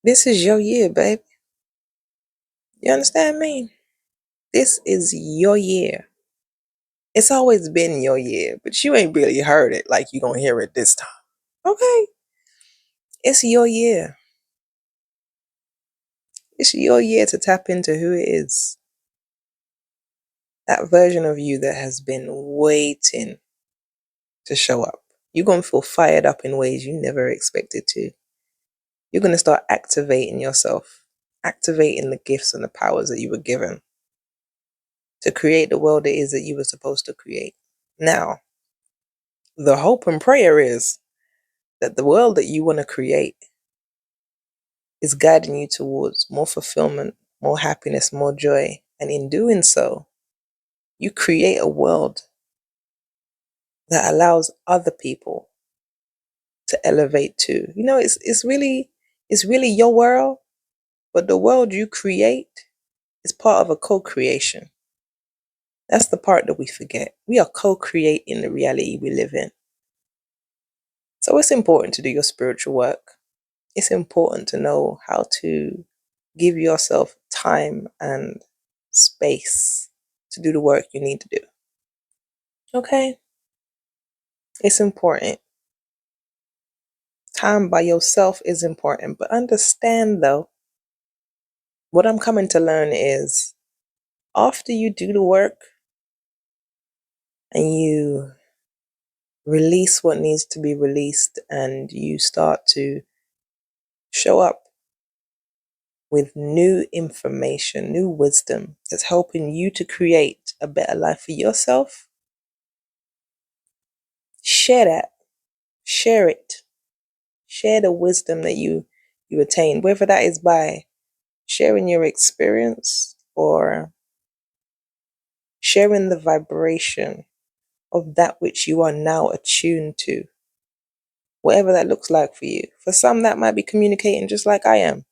This is your year, babe. You understand me? This is your year. It's always been your year, but you ain't really heard it like you gonna hear it this time. Okay? It's your year. It's your year to tap into who it is. That version of you that has been waiting to show up. You're gonna feel fired up in ways you never expected to. You're gonna start activating yourself, activating the gifts and the powers that you were given to create the world it is that you were supposed to create. Now, the hope and prayer is that the world that you want to create is guiding you towards more fulfillment, more happiness, more joy. And in doing so, you create a world that allows other people to elevate too. You know, it's really your world, but the world you create is part of a co-creation. That's the part that we forget. We are co-creating the reality we live in. So it's important to do your spiritual work. It's important to know how to give yourself time and space to do the work you need to do. Okay? It's important. Time by yourself is important. But understand though, what I'm coming to learn is after you do the work and you release what needs to be released and you start to show up with new information, new wisdom that's helping you to create a better life for yourself, share that. Share it. Share the wisdom that you attain, whether that is by sharing your experience or sharing the vibration of that which you are now attuned to, whatever that looks like for you. For some, that might be communicating just like I am,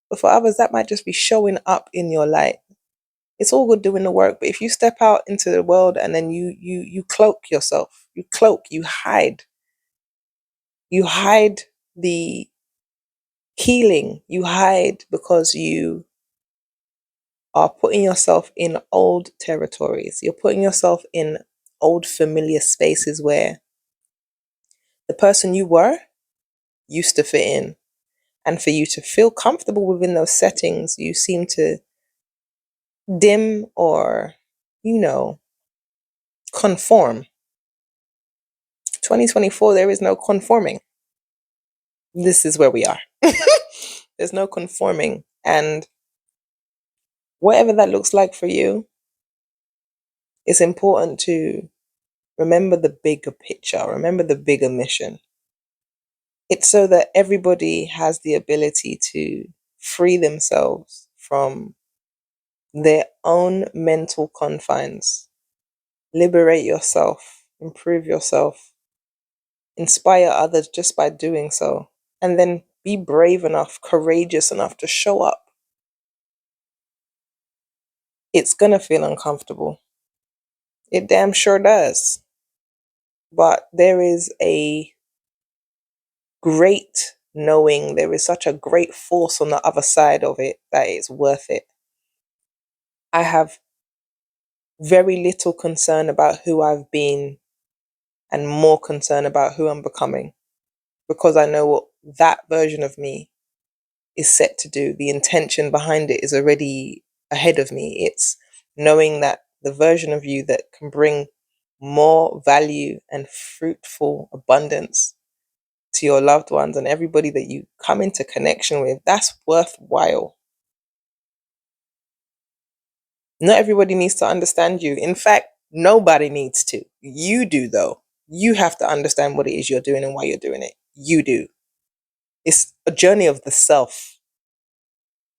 but for others, that might just be showing up in your light. It's all good doing the work, but if you step out into the world and then you cloak yourself, you hide the healing, you hide because you are putting yourself in old territories. You're putting yourself in old familiar spaces where the person you were used to fit in. And for you to feel comfortable within those settings, you seem to dim or, conform. 2024, there is no conforming. This is where we are. There's no conforming. And whatever that looks like for you, it's important to remember the bigger picture, remember the bigger mission. It's so that everybody has the ability to free themselves from their own mental confines, liberate yourself, improve yourself, inspire others just by doing so, and then be brave enough, courageous enough to show up. It's going to feel uncomfortable. It damn sure does. But there is a great knowing, there is such a great force on the other side of it that it's worth it. I have very little concern about who I've been and more concern about who I'm becoming, because I know what that version of me is set to do. The intention behind it is already ahead of me. It's knowing that the version of you that can bring more value and fruitful abundance to your loved ones and everybody that you come into connection with, that's worthwhile. Not everybody needs to understand you. In fact, nobody needs to. You do, though. You have to understand what it is you're doing and why you're doing it. You do. It's a journey of the self.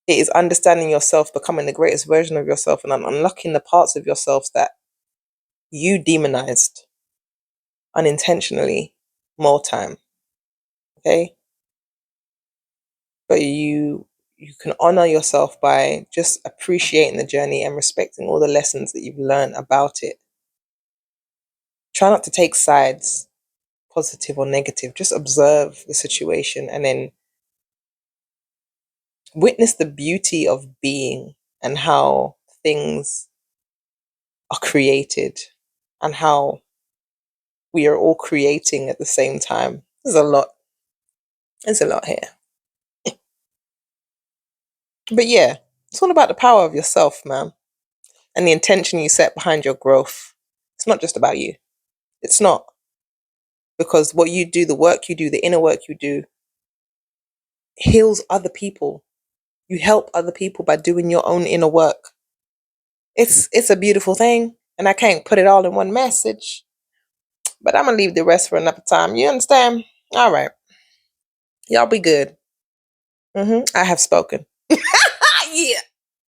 It is understanding yourself, becoming the greatest version of yourself, and unlocking the parts of yourself that you demonized unintentionally more time. Okay? But you can honor yourself by just appreciating the journey and respecting all the lessons that you've learned about it. Try not to take sides, positive or negative. Just observe the situation and then Witness the beauty of being and how things are created and how we are all creating at the same time. There's a lot. There's a lot here. But yeah, it's all about the power of yourself, man, and the intention you set behind your growth. It's not just about you. It's not. Because what you do, the work you do, the inner work you do, heals other people. You help other people by doing your own inner work. It's a beautiful thing, and I can't put it all in one message. But I'm gonna leave the rest for another time. You understand? All right. Y'all be good. I have spoken. Yeah.